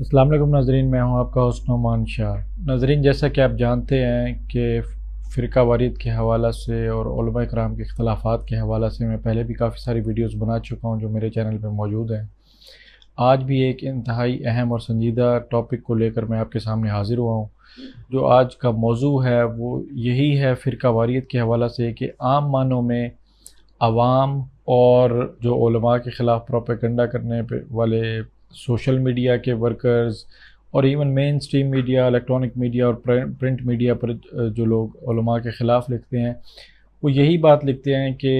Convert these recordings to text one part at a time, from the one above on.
السلام علیکم ناظرین، میں ہوں آپ کا ہوسٹ نعمان شاہ۔ ناظرین، جیسا کہ آپ جانتے ہیں کہ فرقہ واریت کے حوالہ سے اور علماء کرام کے اختلافات کے حوالہ سے میں پہلے بھی کافی ساری ویڈیوز بنا چکا ہوں جو میرے چینل پہ موجود ہیں۔ آج بھی ایک انتہائی اہم اور سنجیدہ ٹاپک کو لے کر میں آپ کے سامنے حاضر ہوا ہوں۔ جو آج کا موضوع ہے وہ یہی ہے فرقہ واریت کے حوالہ سے کہ عام معنوں میں عوام اور جو علماء کے خلاف پروپیگنڈا کرنے والے سوشل میڈیا کے ورکرز اور ایون مین اسٹریم میڈیا، الیکٹرانک میڈیا اور پرنٹ میڈیا پر جو لوگ علماء کے خلاف لکھتے ہیں، وہ یہی بات لکھتے ہیں کہ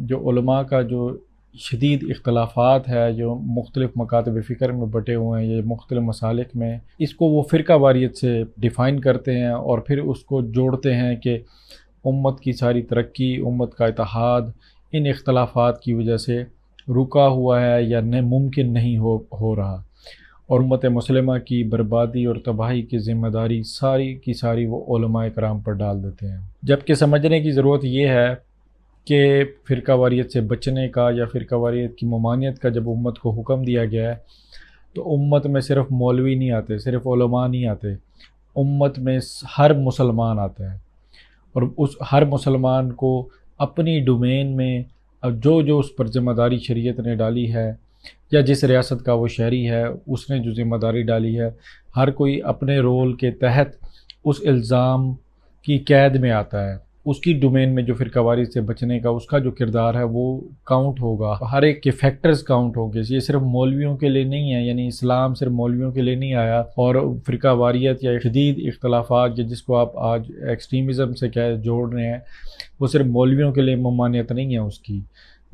جو علماء کا جو شدید اختلافات ہے، جو مختلف مکاتب فکر میں بٹے ہوئے ہیں، یہ مختلف مسالک میں، اس کو وہ فرقہ واریت سے ڈیفائن کرتے ہیں اور پھر اس کو جوڑتے ہیں کہ امت کی ساری ترقی، امت کا اتحاد ان اختلافات کی وجہ سے رکا ہوا ہے یا ممکن نہیں ہو رہا، اور امت مسلمہ کی بربادی اور تباہی کی ذمہ داری ساری کی ساری وہ علماء کرام پر ڈال دیتے ہیں۔ جبکہ سمجھنے کی ضرورت یہ ہے کہ فرقہ واریت سے بچنے کا یا فرقہ واریت کی ممانعت کا جب امت کو حکم دیا گیا ہے تو امت میں صرف مولوی نہیں آتے، صرف علماء نہیں آتے، امت میں ہر مسلمان آتا ہے، اور اس ہر مسلمان کو اپنی ڈومین میں جو اس پر ذمہ داری شریعت نے ڈالی ہے یا جس ریاست کا وہ شہری ہے اس نے جو ذمہ داری ڈالی ہے، ہر کوئی اپنے رول کے تحت اس الزام کی قید میں آتا ہے۔ اس کی ڈومین میں جو فرقہ واریت سے بچنے کا اس کا جو کردار ہے وہ کاؤنٹ ہوگا، ہر ایک کے فیکٹرز کاؤنٹ ہوں گے۔ یہ صرف مولویوں کے لیے نہیں ہے، یعنی اسلام صرف مولویوں کے لیے نہیں آیا، اور فرقہ واریت یا شدید اختلافات یا جس کو آپ آج ایکسٹریمزم سے جوڑ رہے ہیں، وہ صرف مولویوں کے لیے ممانعت نہیں ہے، اس کی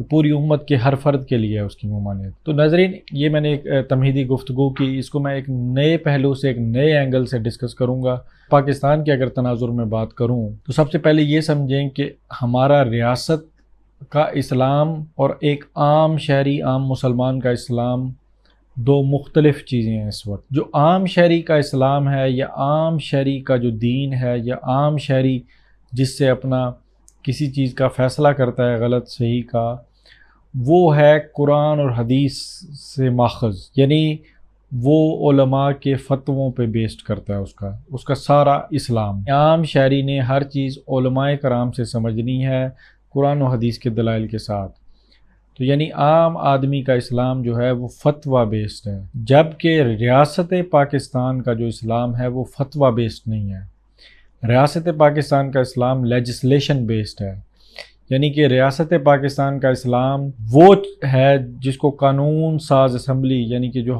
پوری امت کے ہر فرد کے لیے ہے اس کی ممانعت۔ تو ناظرین، یہ میں نے ایک تمہیدی گفتگو کی، اس کو میں ایک نئے پہلو سے، ایک نئے اینگل سے ڈسکس کروں گا۔ پاکستان کے اگر تناظر میں بات کروں تو سب سے پہلے یہ سمجھیں کہ ہمارا ریاست کا اسلام اور ایک عام شہری، عام مسلمان کا اسلام دو مختلف چیزیں ہیں۔ اس وقت جو عام شہری کا اسلام ہے یا عام شہری کا جو دین ہے یا عام شہری جس سے اپنا کسی چیز کا فیصلہ کرتا ہے غلط صحیح کا، وہ ہے قرآن اور حدیث سے ماخذ، یعنی وہ علماء کے فتووں پہ بیسڈ کرتا ہے اس کا سارا اسلام۔ عام شہری نے ہر چیز علماء کرام سے سمجھنی ہے، قرآن و حدیث کے دلائل کے ساتھ۔ تو یعنی عام آدمی کا اسلام جو ہے وہ فتویٰ بیسڈ ہے، جبکہ ریاست پاکستان کا جو اسلام ہے وہ فتویٰ بیسڈ نہیں ہے۔ ریاست پاکستان کا اسلام لیجسلیشن بیسڈ ہے، یعنی کہ ریاست پاکستان کا اسلام وہ ہے جس کو قانون ساز اسمبلی، یعنی کہ جو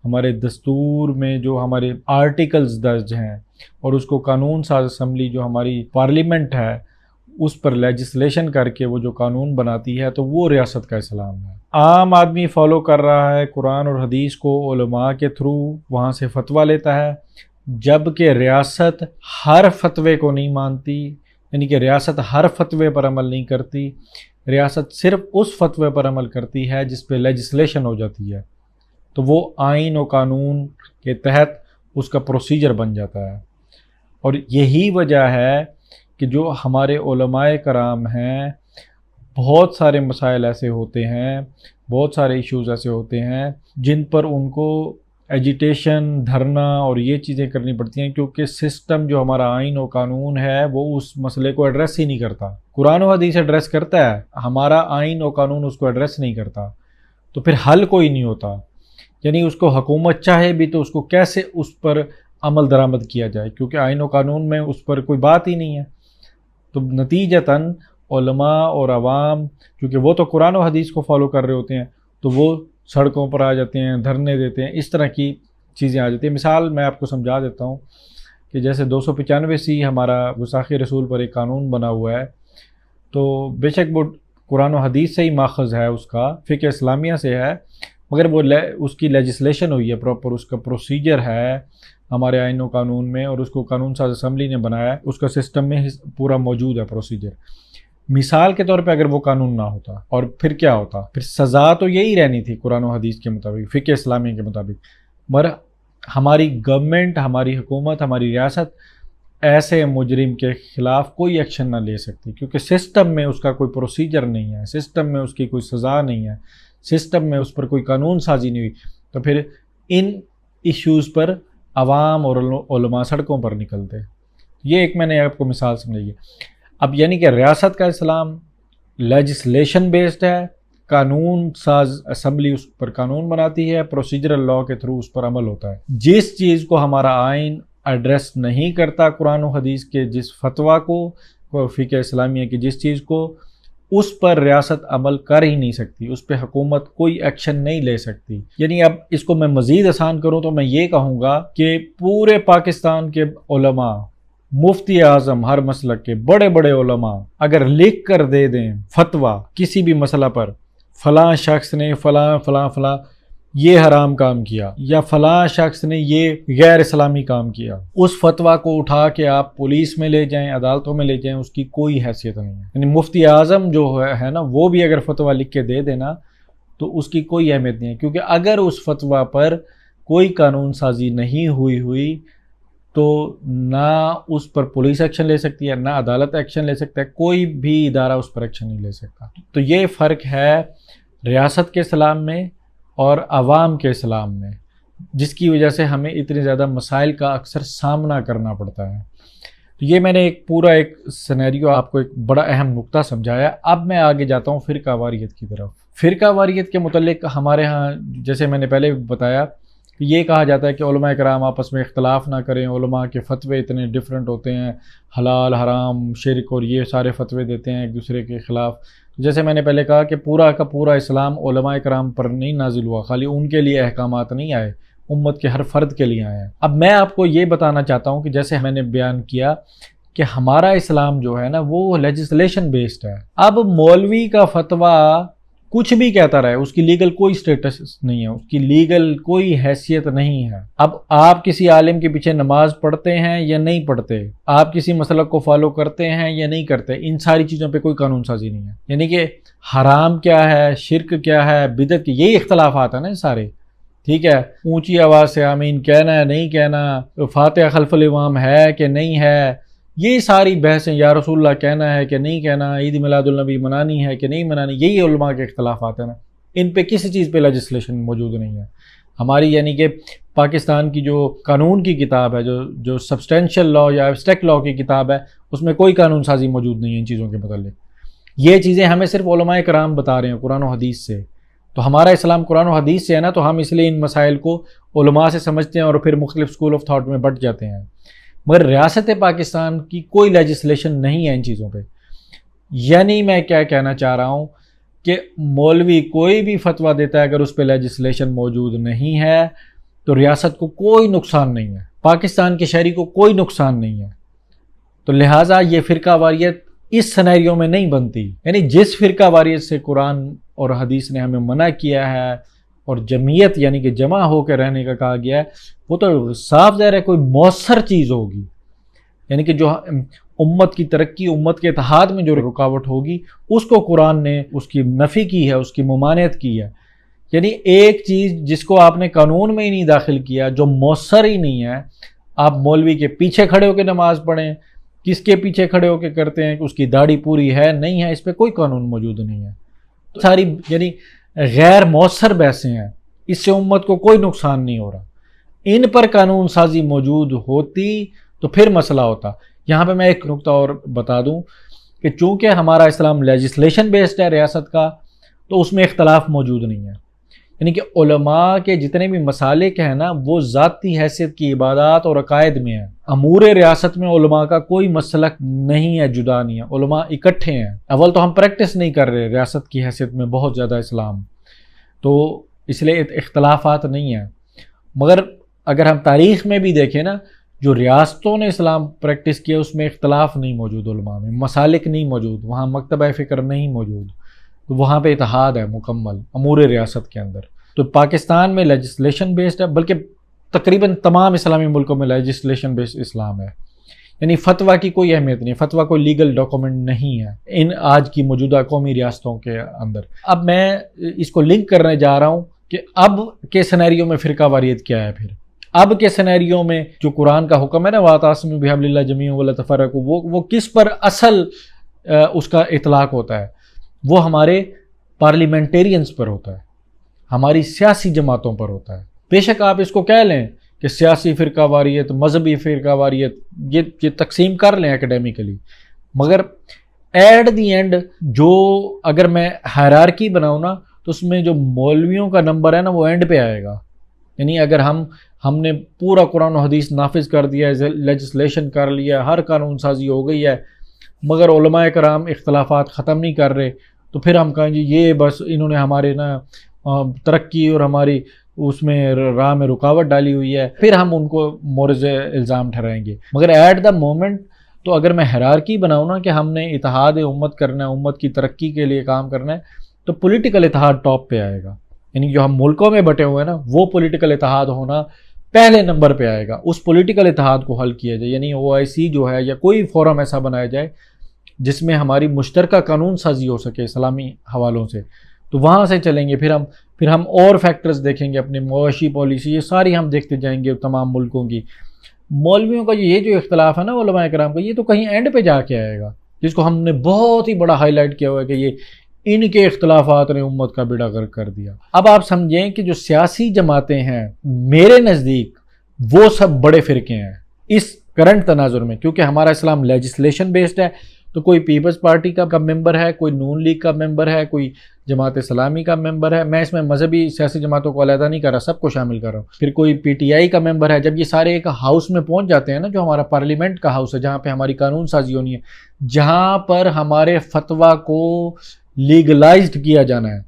ہمارے دستور میں جو ہمارے آرٹیکلز درج ہیں اور اس کو قانون ساز اسمبلی جو ہماری پارلیمنٹ ہے اس پر لیجسلیشن کر کے وہ جو قانون بناتی ہے، تو وہ ریاست کا اسلام ہے۔ عام آدمی فالو کر رہا ہے قرآن اور حدیث کو، علماء کے تھرو وہاں سے فتویٰ لیتا ہے، جبکہ ریاست ہر فتوے کو نہیں مانتی، یعنی کہ ریاست ہر فتوے پر عمل نہیں کرتی، ریاست صرف اس فتوے پر عمل کرتی ہے جس پہ لیجسلیشن ہو جاتی ہے، تو وہ آئین و قانون کے تحت اس کا پروسیجر بن جاتا ہے۔ اور یہی وجہ ہے کہ جو ہمارے علماء کرام ہیں، بہت سارے مسائل ایسے ہوتے ہیں، بہت سارے ایشوز ایسے ہوتے ہیں جن پر ان کو ایجیٹیشن، دھرنا اور یہ چیزیں کرنی پڑتی ہیں، کیونکہ سسٹم جو ہمارا آئین و قانون ہے وہ اس مسئلے کو ایڈریس ہی نہیں کرتا۔ قرآن و حدیث ایڈریس کرتا ہے، ہمارا آئین و قانون اس کو ایڈریس نہیں کرتا، تو پھر حل کوئی نہیں ہوتا۔ یعنی اس کو حکومت چاہے بھی تو اس کو کیسے اس پر عمل درآمد کیا جائے، کیونکہ آئین و قانون میں اس پر کوئی بات ہی نہیں ہے۔ تو نتیجتاً علماء اور عوام، کیونکہ وہ تو قرآن و حدیث کو فالو کر رہے ہوتے ہیں، تو وہ سڑکوں پر آ جاتے ہیں، دھرنے دیتے ہیں، اس طرح کی چیزیں آ جاتی ہیں۔ مثال میں آپ کو سمجھا دیتا ہوں کہ جیسے 295 ہمارا گستاخی رسول پر ایک قانون بنا ہوا ہے، تو بے شک وہ قرآن و حدیث سے ہی ماخذ ہے، اس کا فقہ اسلامیہ سے ہے، مگر وہ اس کی لیجسلیشن ہوئی ہے پراپر، اس کا پروسیجر ہے ہمارے آئین و قانون میں، اور اس کو قانون ساز اسمبلی نے بنایا ہے، اس کا سسٹم میں پورا موجود ہے پروسیجر۔ مثال کے طور پہ اگر وہ قانون نہ ہوتا اور پھر کیا ہوتا، پھر سزا تو یہی رہنی تھی قرآن و حدیث کے مطابق، فقہ اسلامی کے مطابق، مگر ہماری گورنمنٹ، ہماری حکومت، ہماری ریاست ایسے مجرم کے خلاف کوئی ایکشن نہ لے سکتی، کیونکہ سسٹم میں اس کا کوئی پروسیجر نہیں ہے، سسٹم میں اس کی کوئی سزا نہیں ہے، سسٹم میں اس پر کوئی قانون سازی نہیں ہوئی۔ تو پھر ان ایشوز پر عوام اور علماء سڑکوں پر نکلتے. یہ ایک میں نے آپ کو مثال سمجھائی ہے. اب یعنی کہ ریاست کا اسلام لیجسلیشن بیسڈ ہے، قانون ساز اسمبلی اس پر قانون بناتی ہے، پروسیجرل لاء کے تھرو اس پر عمل ہوتا ہے. جس چیز کو ہمارا آئین ایڈریس نہیں کرتا، قرآن و حدیث کے جس فتویٰ کو، فقہ اسلامیہ کی جس چیز کو، اس پر ریاست عمل کر ہی نہیں سکتی، اس پہ حکومت کوئی ایکشن نہیں لے سکتی. یعنی اب اس کو میں مزید آسان کروں تو میں یہ کہوں گا کہ پورے پاکستان کے علماء، مفتی اعظم ہر مسلک کے بڑے بڑے علماء اگر لکھ کر دے دیں فتویٰ کسی بھی مسئلہ پر، فلاں شخص نے فلاں فلاں فلاں یہ حرام کام کیا یا فلاں شخص نے یہ غیر اسلامی کام کیا، اس فتویٰ کو اٹھا کے آپ پولیس میں لے جائیں، عدالتوں میں لے جائیں، اس کی کوئی حیثیت نہیں ہے. یعنی مفتی اعظم جو ہے نا، وہ بھی اگر فتویٰ لکھ کے دے دینا تو اس کی کوئی اہمیت نہیں ہے، کیونکہ اگر اس فتویٰ پر کوئی قانون سازی نہیں ہوئی تو نہ اس پر پولیس ایکشن لے سکتی ہے، نہ عدالت ایکشن لے سکتا ہے، کوئی بھی ادارہ اس پر ایکشن نہیں لے سکتا. تو یہ فرق ہے ریاست کے اسلام میں اور عوام کے اسلام میں، جس کی وجہ سے ہمیں اتنے زیادہ مسائل کا اکثر سامنا کرنا پڑتا ہے. تو یہ میں نے ایک سینیریو آپ کو ایک بڑا اہم نقطہ سمجھایا. اب میں آگے جاتا ہوں فرقہ واریت کی طرف. فرقہ واریت کے متعلق ہمارے ہاں جیسے میں نے پہلے بتایا کہ یہ کہا جاتا ہے کہ علماء کرام آپس میں اختلاف نہ کریں، علماء کے فتوے اتنے ڈیفرنٹ ہوتے ہیں، حلال حرام شرک اور یہ سارے فتوے دیتے ہیں ایک دوسرے کے خلاف. جیسے میں نے پہلے کہا کہ پورا کا پورا اسلام علماء کرام پر نہیں نازل ہوا، خالی ان کے لیے احکامات نہیں آئے، امت کے ہر فرد کے لیے آئے ہیں. اب میں آپ کو یہ بتانا چاہتا ہوں کہ جیسے میں نے بیان کیا کہ ہمارا اسلام جو ہے نا وہ لیجسلیشن بیسڈ ہے. اب مولوی کا فتویٰ کچھ بھی کہتا رہے، اس کی لیگل کوئی سٹیٹس نہیں ہے، اس کی لیگل کوئی حیثیت نہیں ہے. اب آپ کسی عالم کے پیچھے نماز پڑھتے ہیں یا نہیں پڑھتے، آپ کسی مسلک کو فالو کرتے ہیں یا نہیں کرتے، ان ساری چیزوں پہ کوئی قانون سازی نہیں ہے. یعنی کہ حرام کیا ہے، شرک کیا ہے، بدعت کی، یہی اختلافات ہیں نا سارے. ٹھیک ہے، اونچی آواز سے آمین کہنا ہے نہیں کہنا، فاتحہ خلف الامام ہے کہ نہیں ہے، یہ ساری بحثیں، یا رسول اللہ کہنا ہے کہ نہیں کہنا، عید میلاد النبی منانی ہے کہ نہیں منانی، یہی علماء کے اختلافات ہیں نا. ان پہ کسی چیز پہ لیجسلیشن موجود نہیں ہے ہماری. یعنی کہ پاکستان کی جو قانون کی کتاب ہے، جو سبسٹینشیل لاء یا ایبسٹریکٹ لاء کی کتاب ہے، اس میں کوئی قانون سازی موجود نہیں ہے ان چیزوں کے متعلق. یہ چیزیں ہمیں صرف علماء کرام بتا رہے ہیں قرآن و حدیث سے. تو ہمارا اسلام قرآن و حدیث سے ہے نا، تو ہم اس لیے ان مسائل کو علماء سے سمجھتے ہیں اور پھر مختلف اسکول آف تھاٹ میں بٹ جاتے ہیں. مگر ریاست پاکستان کی کوئی لیجسلیشن نہیں ہے ان چیزوں پہ. یعنی میں کیا کہنا چاہ رہا ہوں کہ مولوی کوئی بھی فتویٰ دیتا ہے، اگر اس پہ لیجسلیشن موجود نہیں ہے تو ریاست کو کوئی نقصان نہیں ہے، پاکستان کے شہری کو کوئی نقصان نہیں ہے. تو لہٰذا یہ فرقہ واریت اس سینیریو میں نہیں بنتی. یعنی جس فرقہ واریت سے قرآن اور حدیث نے ہمیں منع کیا ہے اور جمعیت یعنی کہ جمع ہو کے رہنے کا کہا گیا ہے، وہ تو صاف ظاہر ہے کوئی مؤثر چیز ہوگی. یعنی کہ جو امت کی ترقی، امت کے اتحاد میں جو رکاوٹ ہوگی، اس کو قرآن نے اس کی نفی کی ہے، اس کی ممانعت کی ہے. یعنی ایک چیز جس کو آپ نے قانون میں ہی نہیں داخل کیا، جو مؤثر ہی نہیں ہے، آپ مولوی کے پیچھے کھڑے ہو کے نماز پڑھیں، کس کے پیچھے کھڑے ہو کے کرتے ہیں کہ اس کی داڑھی پوری ہے نہیں ہے، اس پہ کوئی قانون موجود نہیں ہے. ساری یعنی غیر مؤثر بحثیں ہیں، اس سے امت کو کوئی نقصان نہیں ہو رہا. ان پر قانون سازی موجود ہوتی تو پھر مسئلہ ہوتا. یہاں پہ میں ایک نقطہ اور بتا دوں کہ چونکہ ہمارا اسلام لیجسلیشن بیسڈ ہے ریاست کا، تو اس میں اختلاف موجود نہیں ہے. یعنی کہ علماء کے جتنے بھی مسالک ہیں نا، وہ ذاتی حیثیت کی عبادات اور عقائد میں ہیں. امور ریاست میں علماء کا کوئی مسلک نہیں ہے، جدا نہیں ہے، علماء اکٹھے ہیں. اول تو ہم پریکٹس نہیں کر رہے ریاست کی حیثیت میں بہت زیادہ اسلام، تو اس لیے اختلافات نہیں ہیں. مگر اگر ہم تاریخ میں بھی دیکھیں نا، جو ریاستوں نے اسلام پریکٹس کیا اس میں اختلاف نہیں موجود، علماء میں مسالک نہیں موجود، وہاں مکتبہ فکر نہیں موجود، تو وہاں پہ اتحاد ہے مکمل امور ریاست کے اندر. تو پاکستان میں لیجسلیشن بیسڈ ہے، بلکہ تقریباً تمام اسلامی ملکوں میں لیجسلیشن بیسڈ اسلام ہے. یعنی فتویٰ کی کوئی اہمیت نہیں، فتویٰ کوئی لیگل ڈاکومنٹ نہیں ہے ان آج کی موجودہ قومی ریاستوں کے اندر. اب میں اس کو لنک کرنے جا رہا ہوں کہ اب کے سینیریو میں فرقہ واریت کیا ہے. پھر اب کے سینیریو میں جو قرآن کا حکم ہے نا، وَاعْتَصِمُوا بِحَبْلِ اللَّهِ جَمِيعًا وَلَا تَفَرَّقُوا، وہ کس پر اصل اس کا اطلاق ہوتا ہے؟ وہ ہمارے پارلیمنٹیرینز پر ہوتا ہے، ہماری سیاسی جماعتوں پر ہوتا ہے. بے شک آپ اس کو کہہ لیں کہ سیاسی فرقہ واریت، مذہبی فرقہ واریت، یہ تقسیم کر لیں اکیڈیمیکلی، مگر ایٹ دی اینڈ جو اگر میں ہائرارکی بناؤں نا تو اس میں جو مولویوں کا نمبر ہے نا وہ اینڈ پہ آئے گا. یعنی اگر ہم نے پورا قرآن و حدیث نافذ کر دیا ہے، لیجسلیشن کر لیا، ہر قانون سازی ہو گئی ہے، مگر علماء کرام اختلافات ختم نہیں کر رہے، تو پھر ہم کہیں جی یہ بس انہوں نے ہمارے نا ترقی اور ہماری اس میں راہ میں رکاوٹ ڈالی ہوئی ہے، پھر ہم ان کو مورز الزام ٹھہرائیں گے. مگر ایٹ دا مومنٹ تو اگر میں ہیرارکی بناؤں نا کہ ہم نے اتحاد امت کرنا ہے، امت کی ترقی کے لیے کام کرنا ہے، تو پولیٹیکل اتحاد ٹاپ پہ آئے گا. یعنی جو ہم ملکوں میں بٹے ہوئے ہیں نا وہ پولیٹیکل اتحاد ہونا پہلے نمبر پہ آئے گا. اس پولیٹیکل اتحاد کو حل کیا جائے، یعنی OIC جو ہے یا کوئی فورم ایسا بنایا جائے جس میں ہماری مشترکہ قانون سازی ہو سکے اسلامی حوالوں سے، تو وہاں سے چلیں گے. پھر ہم اور فیکٹرز دیکھیں گے، اپنی معاشی پالیسی یہ ساری ہم دیکھتے جائیں گے تمام ملکوں کی. مولویوں کا یہ جو اختلاف ہے نا علماء کرام کا، یہ تو کہیں اینڈ پہ جا کے آئے گا، جس کو ہم نے بہت ہی بڑا ہائی لائٹ کیا ہوا ہے کہ یہ ان کے اختلافات نے امت کا بیڑا غرق کر دیا. اب آپ سمجھیں کہ جو سیاسی جماعتیں ہیں میرے نزدیک وہ سب بڑے فرقے ہیں اس کرنٹ تناظر میں، کیونکہ ہمارا اسلام لیجسلیشن بیسڈ ہے. تو کوئی پیپلز پارٹی کا ممبر ہے، کوئی نون لیگ کا ممبر ہے، کوئی جماعت اسلامی کا ممبر ہے. میں اس میں مذہبی سیاسی جماعتوں کو علیحدہ نہیں کر رہا، سب کو شامل کر رہا ہوں. پھر کوئی PTI کا ممبر ہے. جب یہ سارے ایک ہاؤس میں پہنچ جاتے ہیں نا، جو ہمارا پارلیمنٹ کا ہاؤس ہے جہاں پہ ہماری قانون سازی ہونی ہے، جہاں پر ہمارے فتویٰ کو لیگلائزڈ کیا جانا ہے،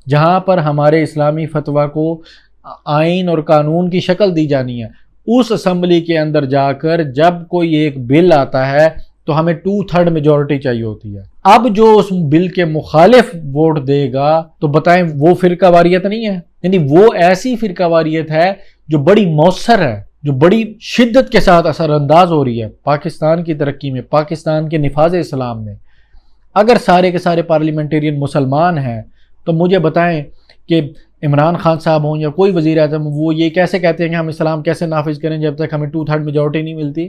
جہاں پر ہمارے اسلامی فتویٰ کو آئین اور قانون کی شکل دی جانی ہے، اس اسمبلی کے اندر جا کر جب کوئی ایک بل آتا ہے تو ہمیں 2/3 میجورٹی چاہیے ہوتی ہے. اب جو اس بل کے مخالف ووٹ دے گا تو بتائیں وہ فرقہ واریت نہیں ہے؟ یعنی وہ ایسی فرقہ واریت ہے جو بڑی مؤثر ہے، جو بڑی شدت کے ساتھ اثر انداز ہو رہی ہے پاکستان کی ترقی میں، پاکستان کے نفاذ اسلام میں. اگر سارے کے سارے پارلیمنٹیرین مسلمان ہیں تو مجھے بتائیں کہ عمران خان صاحب ہوں یا کوئی وزیر اعظم، وہ یہ کیسے کہتے ہیں کہ ہم اسلام کیسے نافذ کریں جب تک ہمیں 2/3 میجورٹی نہیں ملتی؟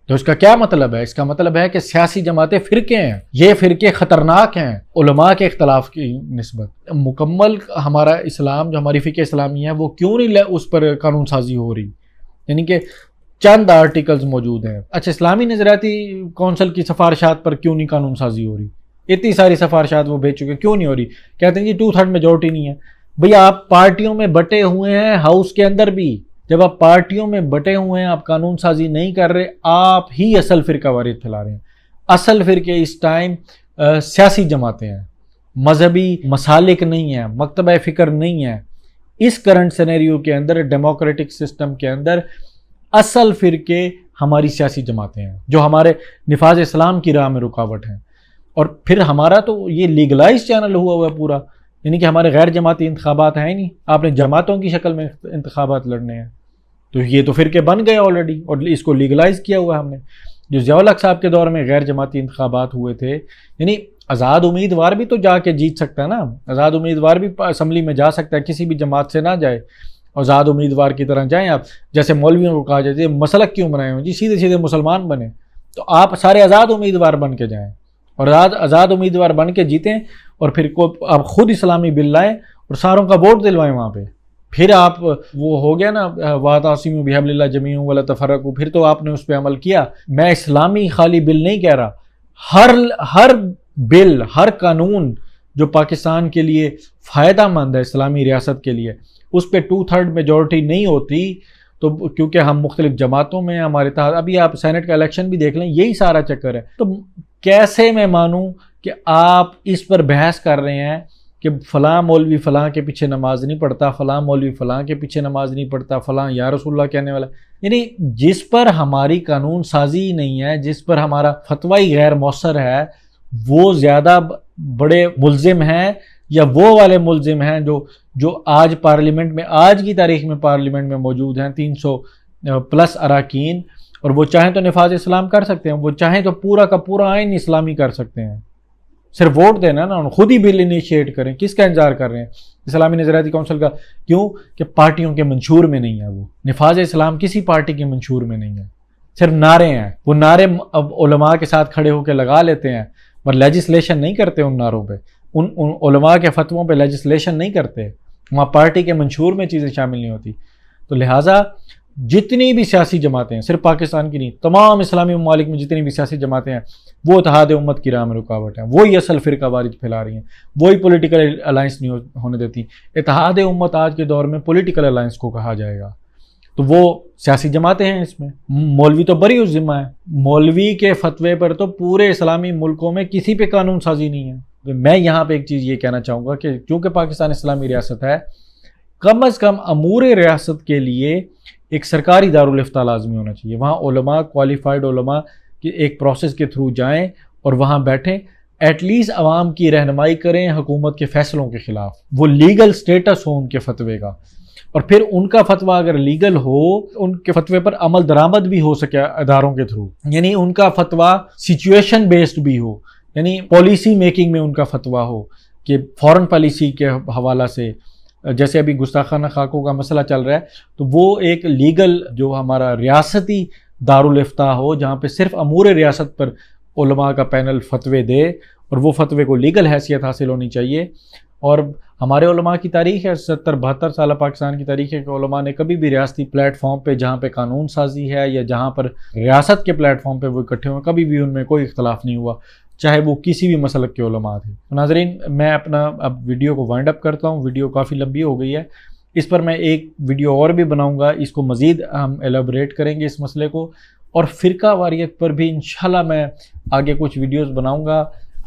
تو اس کا کیا مطلب ہے؟ اس کا مطلب ہے کہ سیاسی جماعتیں فرقے ہیں، یہ فرقے خطرناک ہیں علماء کے اختلاف کی نسبت. مکمل ہمارا اسلام جو ہماری فقہ اسلامی ہے وہ کیوں نہیں اس پر قانون سازی ہو رہی؟ یعنی کہ چند آرٹیکلز موجود ہیں. اچھا، اسلامی نظریاتی کونسل کی سفارشات پر کیوں نہیں قانون سازی ہو رہی؟ اتنی ساری سفارشات وہ بھیج چکے، کیوں نہیں ہو رہی؟ کہتے ہیں جی 2/3 میجورٹی نہیں ہے. بھئی آپ پارٹیوں میں بٹے ہوئے ہیں، ہاؤس کے اندر بھی. جب آپ پارٹیوں میں بٹے ہوئے ہیں، آپ قانون سازی نہیں کر رہے، آپ ہی اصل فرقہ واریت پھیلا رہے ہیں. اصل فرقے اس ٹائم سیاسی جماعتیں ہیں، مذہبی مسالک نہیں ہیں، مکتبہ فکر نہیں ہیں. اس کرنٹ سینیریو کے اندر، ڈیموکریٹک سسٹم کے اندر اصل فرقے ہماری سیاسی جماعتیں ہیں جو ہمارے نفاذ اسلام کی راہ میں رکاوٹ ہیں. اور پھر ہمارا تو یہ لیگلائز چینل ہوا ہے پورا، یعنی کہ ہمارے غیر جماعتی انتخابات ہیں ہی نہیں، آپ نے جماعتوں کی شکل میں انتخابات لڑنے ہیں. تو یہ تو فرقے بن گئے آلریڈی، اور اس کو لیگلائز کیا ہوا ہم نے. جو ضیاء الحق صاحب کے دور میں غیر جماعتی انتخابات ہوئے تھے، یعنی آزاد امیدوار بھی تو جا کے جیت سکتا ہے نا، آزاد امیدوار بھی اسمبلی میں جا سکتا ہے، کسی بھی جماعت سے نہ جائے، آزاد امیدوار کی طرح جائیں آپ. جیسے مولویوں کو کہا جاتا ہے مسلک کیوں بنائے ہوں جی، سیدھے سیدھے مسلمان بنے. تو آپ سارے آزاد امیدوار بن کے جائیں اور آزاد امیدوار بن کے جیتیں، اور پھر آپ خود اسلامی بل لائیں اور ساروں کا ووٹ دلوائیں وہاں پہ. پھر آپ وہ ہو گیا نا واعتصموا بحبل اللہ جمیعا ولا تفرقوا، پھر تو آپ نے اس پہ عمل کیا. میں اسلامی خالی بل نہیں کہہ رہا، ہر بل، ہر قانون جو پاکستان کے لیے فائدہ مند ہے اسلامی ریاست کے لیے، اس پہ 2/3 میجورٹی نہیں ہوتی. تو کیونکہ ہم مختلف جماعتوں میں ہمارے تحت، ابھی آپ سینٹ کا الیکشن بھی دیکھ لیں، یہی سارا چکر ہے. تو کیسے میں مانوں کہ آپ اس پر بحث کر رہے ہیں کہ فلاں مولوی فلاں کے پیچھے نماز نہیں پڑھتا، فلاں مولوی فلاں کے پیچھے نماز نہیں پڑھتا، فلاں یا رسول اللہ کہنے والا. یعنی جس پر ہماری قانون سازی ہی نہیں ہے، جس پر ہمارا فتویٰ ہی غیر مؤثر ہے، وہ زیادہ بڑے ملزم ہیں یا وہ والے ملزم ہیں جو آج پارلیمنٹ میں، آج کی تاریخ میں پارلیمنٹ میں موجود ہیں 300+ اراکین، اور وہ چاہیں تو نفاذ اسلام کر سکتے ہیں، وہ چاہیں تو پورا کا پورا آئین اسلامی کر سکتے ہیں. صرف ووٹ دینا نا، خود ہی بل انیشیٹ کریں. کس کا انتظار کر رہے ہیں؟ اسلامی نظریاتی کونسل کا. کیوں کہ پارٹیوں کے منشور میں نہیں ہے. وہ نفاذ اسلام کسی پارٹی کے منشور میں نہیں ہے، صرف نعرے ہیں. وہ نعرے اب علماء کے ساتھ کھڑے ہو کے لگا لیتے ہیں، پر لیجسلیشن نہیں کرتے ان نعروں پہ، ان علماء کے فتووں پہ لیجسلیشن نہیں کرتے. وہاں پارٹی کے منشور میں چیزیں شامل نہیں ہوتی. تو لہٰذا جتنی بھی سیاسی جماعتیں ہیں، صرف پاکستان کی نہیں، تمام اسلامی ممالک میں جتنی بھی سیاسی جماعتیں ہیں وہ اتحاد امت کی راہ میں رکاوٹ ہیں، وہی اصل فرقہ واریت پھیلا رہی ہیں، وہی پولیٹیکل الائنس نہیں ہونے دیتی. اتحاد امت آج کے دور میں پولیٹیکل الائنس کو کہا جائے گا، تو وہ سیاسی جماعتیں ہیں. اس میں مولوی تو بری الذمہ ہے، مولوی کے فتوے پر تو پورے اسلامی ملکوں میں کسی پہ قانون سازی نہیں ہے. تو میں یہاں پہ ایک چیز یہ کہنا چاہوں گا کہ چونکہ پاکستان اسلامی ریاست ہے، کم از کم امور ریاست کے لیے ایک سرکاری دارالافتاء لازمی ہونا چاہیے. وہاں علماء، کوالیفائڈ علماء کی ایک پروسیس کے تھرو جائیں اور وہاں بیٹھیں، ایٹ لیسٹ عوام کی رہنمائی کریں حکومت کے فیصلوں کے خلاف. وہ لیگل سٹیٹس ہو ان کے فتوے کا، اور پھر ان کا فتویٰ اگر لیگل ہو، ان کے فتوے پر عمل درآمد بھی ہو سکے اداروں کے تھرو، یعنی ان کا فتویٰ سچویشن بیسڈ بھی ہو، یعنی پالیسی میکنگ میں ان کا فتویٰ ہو کہ فورن پالیسی کے حوالہ سے، جیسے ابھی گستاخانہ خاکوں کا مسئلہ چل رہا ہے، تو وہ ایک لیگل جو ہمارا ریاستی دارالافتاء ہو جہاں پہ صرف امور ریاست پر علماء کا پینل فتوے دے، اور وہ فتوے کو لیگل حیثیت حاصل ہونی چاہیے. اور ہمارے علماء کی تاریخ ہے، 70-72 سالہ پاکستان کی تاریخ ہے کہ علماء نے کبھی بھی ریاستی پلیٹ فارم پہ جہاں پہ قانون سازی ہے یا جہاں پر ریاست کے پلیٹ فارم پہ وہ اکٹھے ہوئے، کبھی بھی ان میں کوئی اختلاف نہیں ہوا، چاہے وہ کسی بھی مسلک کے علماء تھے. ناظرین، میں اپنا اب ویڈیو کو وائنڈ اپ کرتا ہوں. ویڈیو کافی لمبی ہو گئی ہے، اس پر میں ایک ویڈیو اور بھی بناؤں گا، اس کو مزید ہم ایلیبریٹ کریں گے اس مسئلے کو، اور فرقہ واریت پر بھی انشاءاللہ میں آگے کچھ ویڈیوز بناؤں گا.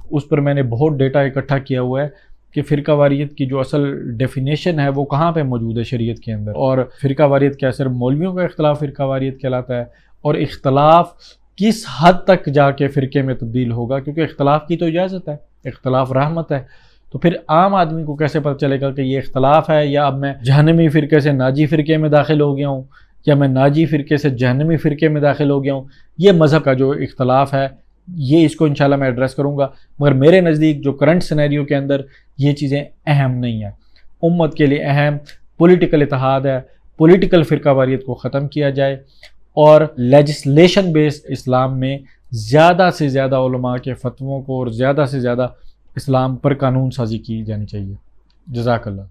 اس پر میں نے بہت ڈیٹا اکٹھا کیا ہوا ہے کہ فرقہ واریت کی جو اصل ڈیفینیشن ہے وہ کہاں پہ موجود ہے شریعت کے اندر، اور فرقہ واریت کیا صرف مولویوں کا اختلاف فرقہ واریت کہلاتا ہے، اور اختلاف کس حد تک جا کے فرقے میں تبدیل ہوگا، کیونکہ اختلاف کی تو اجازت ہے، اختلاف رحمت ہے. تو پھر عام آدمی کو کیسے پتہ چلے گا کہ یہ اختلاف ہے، یا اب میں جہنمی فرقے سے ناجی فرقے میں داخل ہو گیا ہوں، یا میں ناجی فرقے سے جہنمی فرقے میں داخل ہو گیا ہوں. یہ مذہب کا جو اختلاف ہے، یہ اس کو انشاءاللہ میں ایڈریس کروں گا، مگر میرے نزدیک جو کرنٹ سینیریو کے اندر یہ چیزیں اہم نہیں ہیں. امت کے لیے اہم پولیٹیکل اتحاد ہے، پولیٹیکل فرقہ واریت کو ختم کیا جائے، اور لیجسلیشن بیسڈ اسلام میں زیادہ سے زیادہ علماء کے فتووں کو اور زیادہ سے زیادہ اسلام پر قانون سازی کی جانی چاہیے. جزاک اللہ.